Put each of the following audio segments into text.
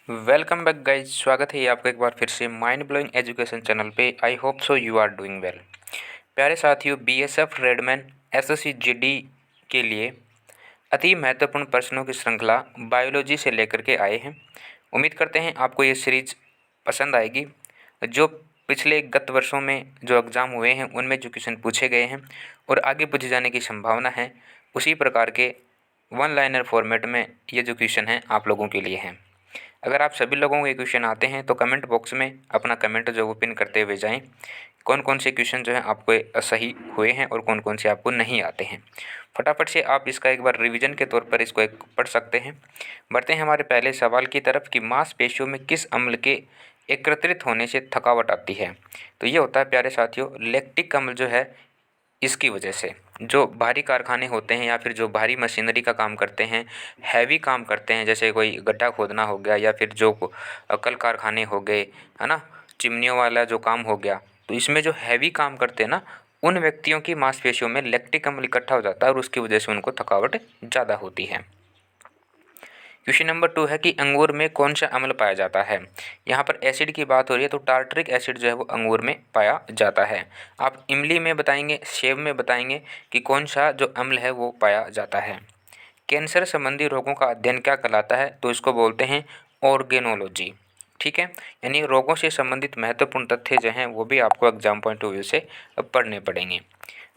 Welcome back guys. स्वागत है ये आपका एक बार फिर से माइंड ब्लोइंग एजुकेशन चैनल पे। I hope so you are doing well. प्यारे साथियों, बीएसएफ रेडमैन एसएससी जीडी के लिए अति महत्वपूर्ण प्रश्नों की श्रृंखला बायोलॉजी से लेकर के आए हैं। उम्मीद करते हैं आपको ये सीरीज पसंद आएगी। जो पिछले गत वर्षों में जो एग्ज़ाम हुए हैं उनमें जो क्वेश्चन पूछे गए हैं और आगे पूछे जाने की संभावना है, उसी प्रकार के वन लाइनर फॉर्मेट में ये जो क्वेश्चन हैं आप लोगों के लिए हैं। अगर आप सभी लोगों को ये क्वेश्चन आते हैं तो कमेंट बॉक्स में अपना कमेंट जो वो पिन करते हुए जाएं। कौन कौन से क्वेश्चन जो हैं आपको सही हुए हैं और कौन कौन से आपको नहीं आते हैं। फटाफट से आप इसका एक बार रिवीजन के तौर पर इसको एक पढ़ सकते हैं। बढ़ते हैं हमारे पहले सवाल की तरफ कि मांसपेशियों में किस अम्ल के एकत्रित होने से थकावट आती है। तो ये होता है प्यारे साथियों लैक्टिक अम्ल जो है, इसकी वजह से जो भारी कारखाने होते हैं या फिर जो भारी मशीनरी का काम करते हैं, हैवी काम करते हैं, जैसे कोई गड्ढा खोदना हो गया या फिर जो कल कारखाने हो गए, है ना, चिमनियों वाला जो काम हो गया, तो इसमें जो हैवी काम करते हैं ना, उन व्यक्तियों की मांसपेशियों में लैक्टिक अम्ल इकट्ठा हो जाता है और उसकी वजह से उनको थकावट ज़्यादा होती है। क्वेश्चन नंबर 2 है कि अंगूर में कौन सा अम्ल पाया जाता है। यहाँ पर एसिड की बात हो रही है तो टार्टरिक एसिड जो है वो अंगूर में पाया जाता है। आप इमली में बताएंगे, सेब में बताएंगे कि कौन सा जो अम्ल है वो पाया जाता है। कैंसर संबंधी रोगों का अध्ययन क्या कहलाता है, तो इसको बोलते हैं ऑर्गेनोलॉजी। ठीक है, यानी रोगों से संबंधित महत्वपूर्ण तथ्य जो हैं वो भी आपको एग्जाम पॉइंट ऑफ व्यू से पढ़ने पड़ेंगे।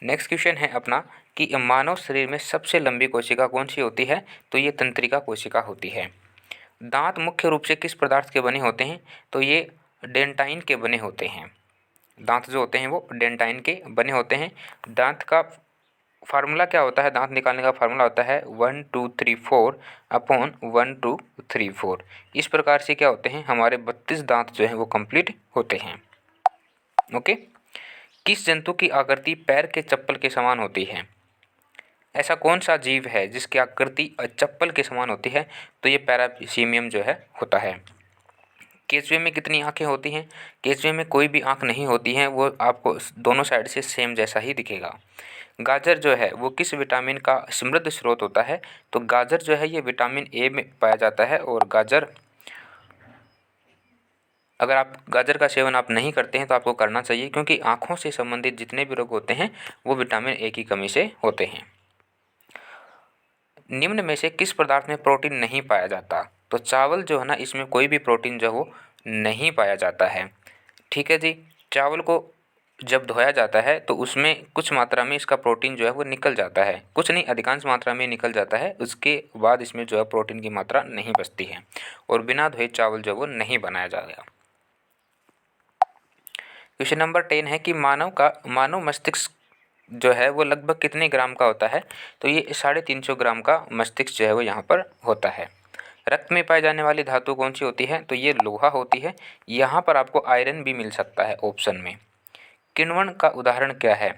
नेक्स्ट क्वेश्चन है अपना कि मानव शरीर में सबसे लंबी कोशिका कौन सी होती है, तो ये तंत्रिका कोशिका होती है। दांत मुख्य रूप से किस पदार्थ के बने होते हैं, तो ये डेंटाइन के बने होते हैं। दांत जो होते हैं वो डेंटाइन के बने होते हैं। दांत का फार्मूला क्या होता है, दांत निकालने का फार्मूला होता है 1 2 3 4 अपॉन 1 2 3 4। इस प्रकार से क्या होते हैं, हमारे 32 दांत जो हैं वो कंप्लीट होते हैं। ओके। किस जंतु की आकृति पैर के चप्पल के समान होती है। ऐसा कौन सा जीव है जिसकी आकृति चप्पल के समान होती है, तो ये पैरासीमियम जो है होता है। केचुए में कितनी आंखें होती हैं, केचुए में कोई भी आंख नहीं होती हैं, वो आपको दोनों साइड से सेम जैसा ही दिखेगा। गाजर जो है वो किस विटामिन का समृद्ध स्रोत होता है, तो गाजर जो है ये विटामिन ए में पाया जाता है। और गाजर, अगर आप गाजर का सेवन आप नहीं करते हैं तो आपको करना चाहिए, क्योंकि आँखों से संबंधित जितने भी रोग होते हैं वो विटामिन ए की कमी से होते हैं। निम्न में से किस पदार्थ में प्रोटीन नहीं पाया जाता, तो चावल जो है ना, इसमें कोई भी प्रोटीन जो वो नहीं पाया जाता है। ठीक है जी। चावल को जब धोया जाता है तो उसमें कुछ मात्रा में इसका प्रोटीन जो है वो निकल जाता है, कुछ नहीं अधिकांश मात्रा में निकल जाता है। उसके बाद इसमें जो है प्रोटीन की मात्रा नहीं बचती है और बिना धोए चावल जो वो नहीं बनाया जाएगा। क्वेश्चन नंबर 10 है कि मानव मस्तिष्क जो है वो लगभग कितने ग्राम का होता है, तो ये 350 ग्राम का मस्तिष्क जो है वो यहाँ पर होता है। रक्त में पाई जाने वाली धातु कौन सी होती है, तो ये लोहा होती है। यहाँ पर आपको आयरन भी मिल सकता है ऑप्शन में। किण्वन का उदाहरण क्या है,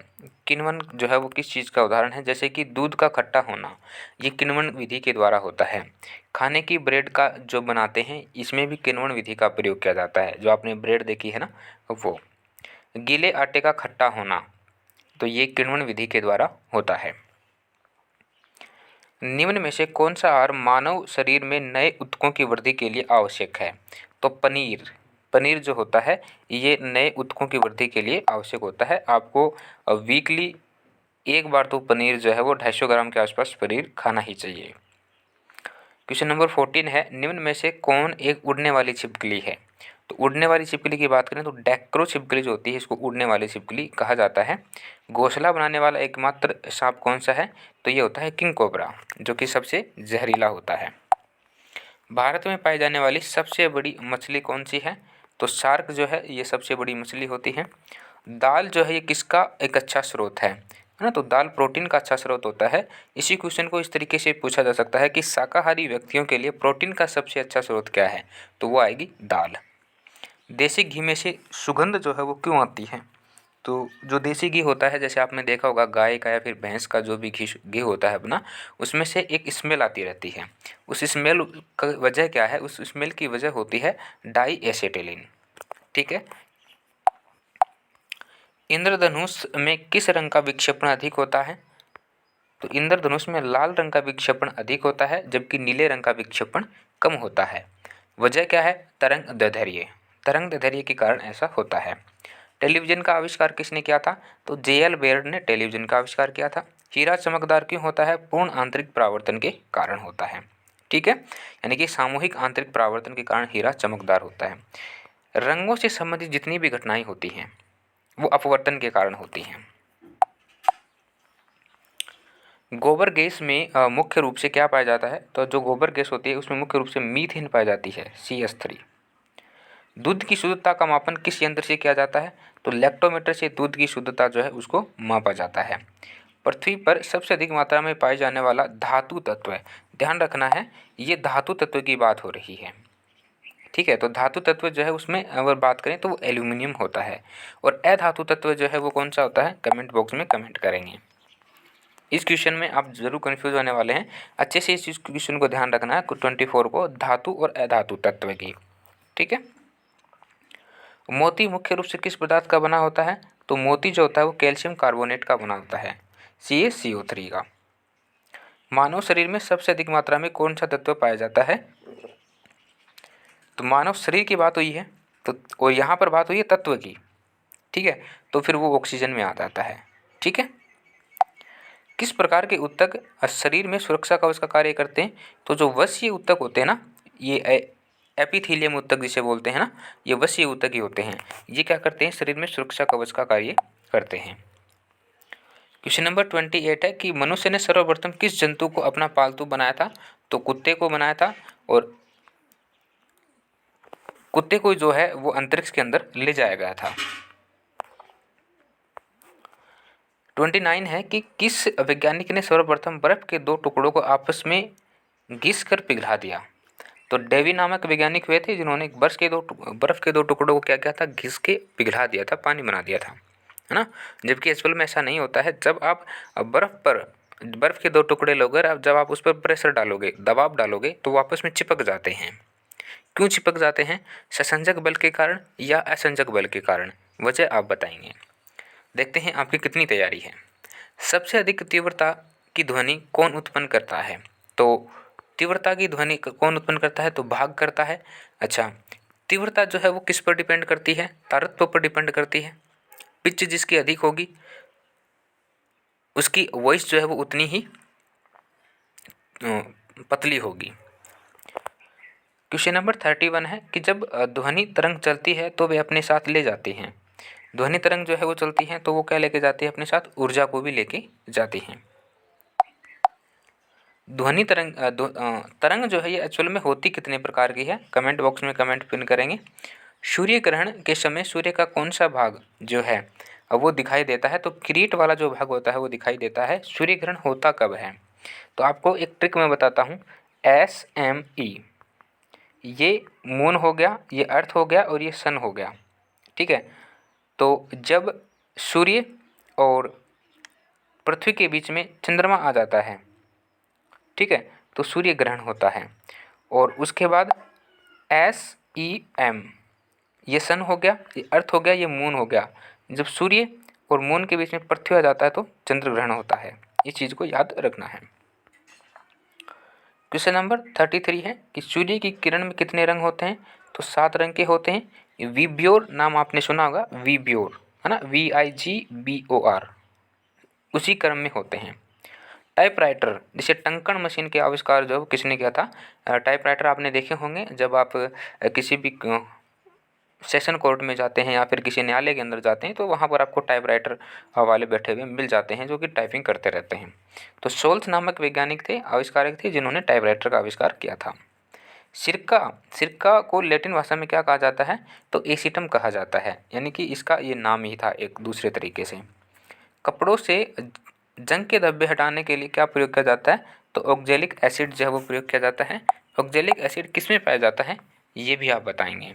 किण्वन जो है वो किस चीज़ का उदाहरण है, जैसे कि दूध का खट्टा होना, ये किण्वन विधि के द्वारा होता है। खाने की ब्रेड का जो बनाते हैं इसमें भी किण्वन विधि का प्रयोग किया जाता है, जो आपने ब्रेड देखी है ना वो। गीले आटे का खट्टा होना, तो ये किण्वन विधि के द्वारा होता है। निम्न में से कौन सा आहार मानव शरीर में नए ऊतकों की वृद्धि के लिए आवश्यक है, तो पनीर। पनीर जो होता है ये नए ऊतकों की वृद्धि के लिए आवश्यक होता है। आपको वीकली एक बार तो पनीर जो है वो 250 ग्राम के आसपास पनीर खाना ही चाहिए। क्वेश्चन नंबर 14 है, निम्न में से कौन एक उड़ने वाली छिपकली है, तो उड़ने वाली छिपकली की बात करें तो डैक्रो छिपकली जो होती है इसको उड़ने वाली छिपकली कहा जाता है। घोंसला बनाने वाला एकमात्र सांप कौन सा है, तो ये होता है किंग कोबरा, जो कि सबसे जहरीला होता है। भारत में पाई जाने वाली सबसे बड़ी मछली कौन सी है, तो शार्क जो है ये सबसे बड़ी मछली होती है। दाल जो है ये किसका एक अच्छा स्रोत है ना, तो दाल प्रोटीन का अच्छा स्रोत होता है। इसी क्वेश्चन को इस तरीके से पूछा जा सकता है कि शाकाहारी व्यक्तियों के लिए प्रोटीन का सबसे अच्छा स्रोत क्या है, तो वो आएगी दाल। देसी घी में से सुगंध जो है वो क्यों आती है, तो जो देसी घी होता है, जैसे आपने देखा होगा गाय का या फिर भैंस का जो भी घी होता है अपना, उसमें से एक स्मेल आती रहती है। उस स्मेल का वजह क्या है, उस स्मेल की वजह होती है डाई एसिटिलीन। ठीक है। इंद्रधनुष में किस रंग का विक्षेपण अधिक होता है, तो इंद्रधनुष में लाल रंग का विक्षेपण अधिक होता है, जबकि नीले रंग का विक्षेपण कम होता है। वजह क्या है? तरंग दैर्ध्य। तरंग दैर्ध्य के कारण ऐसा होता है। टेलीविज़न का आविष्कार किसने किया था? तो जे.एल. बेयर्ड ने टेलीविज़न का आविष्कार किया था। हीरा चमकदार क्यों होता है? पूर्ण आंतरिक परावर्तन के कारण होता है। ठीक है, यानी कि सामूहिक आंतरिक परावर्तन के कारण हीरा चमकदार होता है। रंगों से संबंधित जितनी भी घटनाएं होती हैं वो अपवर्तन के कारण होती हैं। गोबर गैस में मुख्य रूप से क्या पाया जाता है? तो जो गोबर गैस होती है उसमें मुख्य रूप से मीथेन पाई जाती है, CH3। दूध की शुद्धता का मापन किस यंत्र से किया जाता है? तो लैक्टोमीटर से दूध की शुद्धता जो है उसको मापा जाता है। पृथ्वी पर सबसे अधिक मात्रा में पाए जाने वाला धातु तत्व है, ध्यान रखना है ये धातु तत्व की बात हो रही है। ठीक है, तो धातु तत्व जो है उसमें अगर बात करें तो वो एल्यूमिनियम होता है। और अधातु तत्व जो है वो कौन सा होता है? कमेंट बॉक्स में कमेंट करेंगे। इस क्वेश्चन में आप जरूर कंफ्यूज होने वाले हैं, अच्छे से इस क्वेश्चन को ध्यान रखना है 24 को, धातु और अधातु तत्व की। ठीक है, मोती मुख्य रूप से किस पदार्थ का बना होता है? तो मोती जो होता है वो कैल्शियम कार्बोनेट का बना होता है, CaCO3 का। मानव शरीर में सबसे अधिक मात्रा में कौन सा तत्व पाया जाता है? तो मानव शरीर की बात हुई है तो, और यहाँ पर बात हुई है तत्व की। ठीक है, तो फिर वो ऑक्सीजन में आ जाता है। ठीक है, किस प्रकार के ऊतक शरीर में सुरक्षा कवच का कार्य करते हैं? तो जो वसीय ऊतक होते हैं ना, ये एपिथेलियम ऊतक जिसे बोलते हैं ना, ये वसीय ऊतक ही होते हैं। ये क्या करते हैं? शरीर में सुरक्षा कवच का कार्य करते हैं। क्वेश्चन नंबर 28 है कि मनुष्य ने सर्वप्रथम किस जंतु को अपना पालतू बनाया था? तो कुत्ते को बनाया था, और कुत्ते को जो है वो अंतरिक्ष के अंदर ले जाया गया था। 29 है कि किस वैज्ञानिक ने सर्वप्रथम बर्फ के दो टुकड़ों को आपस में घिस कर पिघला दिया? तो डेवी नामक वैज्ञानिक हुए थे जिन्होंने बर्फ के दो टुकड़ों को क्या किया था? घिस के पिघला दिया था, पानी बना दिया था, है ना। जबकि एक्चुअल में ऐसा नहीं होता है। जब आप बर्फ के दो टुकड़े लोगे, जब आप उस पर प्रेशर डालोगे, दबाव डालोगे, तो वो आपस में चिपक जाते हैं। क्यों चिपक जाते हैं? ससंजक बल के कारण या असंजक बल के कारण? वजह आप बताएंगे। देखते हैं आपकी कितनी तैयारी है। सबसे अधिक तीव्रता की ध्वनि कौन उत्पन्न करता है? तो तीव्रता की ध्वनि कौन उत्पन्न करता है? तो भाग करता है। अच्छा, तीव्रता जो है वो किस पर डिपेंड करती है? तारत्व पर डिपेंड करती है। पिच जिसकी अधिक होगी उसकी वॉइस जो है वो उतनी ही पतली होगी। क्वेश्चन नंबर 31 है कि जब ध्वनि तरंग चलती है तो वे अपने साथ ले जाती हैं। ध्वनि तरंग जो है वो चलती है तो वो क्या लेके जाती है? अपने साथ ऊर्जा को भी लेके जाती हैं। ध्वनि तरंग जो है ये एक्चुअल में होती कितने प्रकार की है? कमेंट बॉक्स में कमेंट पिन करेंगे। सूर्य ग्रहण के समय सूर्य का कौन सा भाग जो है वो दिखाई देता है? तो किरीट वाला जो भाग होता है वो दिखाई देता है। सूर्य ग्रहण होता कब है? तो आपको एक ट्रिक मैं बताता हूँ, SME। ये मून हो गया, ये अर्थ हो गया और ये सन हो गया। ठीक है, तो जब सूर्य और पृथ्वी के बीच में चंद्रमा आ जाता है, ठीक है, तो सूर्य ग्रहण होता है। और उसके बाद SEM, ये सन हो गया, ये अर्थ हो गया, ये मून हो गया। जब सूर्य और मून के बीच में पृथ्वी आ जाता है तो चंद्र ग्रहण होता है। इस चीज़ को याद रखना है। क्वेश्चन नंबर 33 है कि सूर्य की किरण में कितने रंग होते हैं? तो 7 रंग के होते हैं। वीब्योर नाम आपने सुना होगा, वीब्योर, है ना, VIGBOR, उसी क्रम में होते हैं। टाइपराइटर जिसे टंकण मशीन के आविष्कार जो किसने किया था? टाइपराइटर आपने देखे होंगे जब आप किसी भी सेशन कोर्ट में जाते हैं या फिर किसी न्यायालय के अंदर जाते हैं तो वहाँ पर आपको टाइपराइटर वाले बैठे हुए मिल जाते हैं जो कि टाइपिंग करते रहते हैं। तो सोल्स नामक वैज्ञानिक थे, आविष्कारक थे, जिन्होंने टाइपराइटर का आविष्कार किया था। सिरका को लैटिन भाषा में क्या कहा जाता है? तो एसीटम कहा जाता है, यानी कि इसका ये नाम ही था एक दूसरे तरीके से। कपड़ों से जंग के धब्बे हटाने के लिए क्या प्रयोग किया जाता है? तो ऑक्जेलिक एसिड जो है वो प्रयोग किया जाता है। ऑक्जेलिक एसिड किस में पाया जाता है? ये भी आप बताएंगे।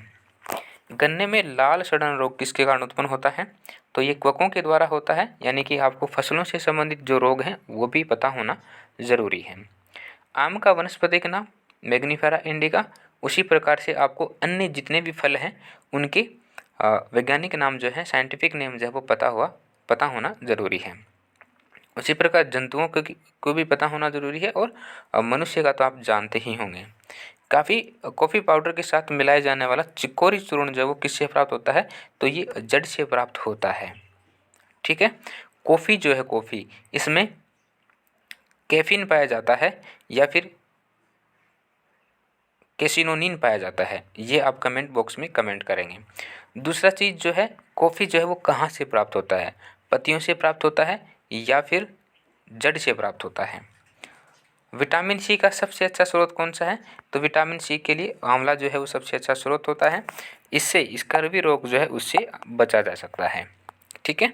गन्ने में लाल सड़न रोग किसके कारण उत्पन्न होता है? तो ये कवकों के द्वारा होता है, यानी कि आपको फसलों से संबंधित जो रोग हैं वो भी पता होना ज़रूरी है। आम का वनस्पतिक नाम मैग्नीफेरा इंडिका, उसी प्रकार से आपको अन्य जितने भी फल हैं उनके वैज्ञानिक नाम जो है, साइंटिफिक नेम जो है वो पता होना ज़रूरी है। उसी प्रकार जंतुओं को भी पता होना ज़रूरी है और मनुष्य का तो आप जानते ही होंगे। कॉफ़ी पाउडर के साथ मिलाए जाने वाला चिकोरी चूर्ण जो वो किससे प्राप्त होता है, तो ये जड़ से प्राप्त होता है। ठीक है, कॉफ़ी जो है कॉफ़ी, इसमें कैफीन पाया जाता है या फिर कैसिनोनिन पाया जाता है, ये आप कमेंट बॉक्स में कमेंट करेंगे। दूसरा चीज़ जो है, कॉफ़ी जो है वो कहाँ से प्राप्त होता है, पत्तियों से प्राप्त होता है या फिर जड़ से प्राप्त होता है। विटामिन सी का सबसे अच्छा स्रोत कौन सा है, तो विटामिन सी के लिए आंवला जो है वो सबसे अच्छा स्रोत होता है। इससे स्कर्वी रोग जो है उससे बचा जा सकता है। ठीक है,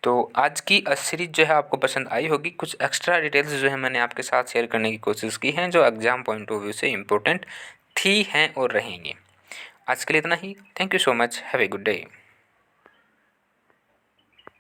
तो आज की सीरीज जो है आपको पसंद आई होगी। कुछ एक्स्ट्रा डिटेल्स जो है मैंने आपके साथ शेयर करने की कोशिश की हैं, जो एग्ज़ाम पॉइंट ऑफ व्यू से इम्पोर्टेंट थी, हैं और रहेंगी। आज के लिए इतना ही। Thank you so much. Have a good day.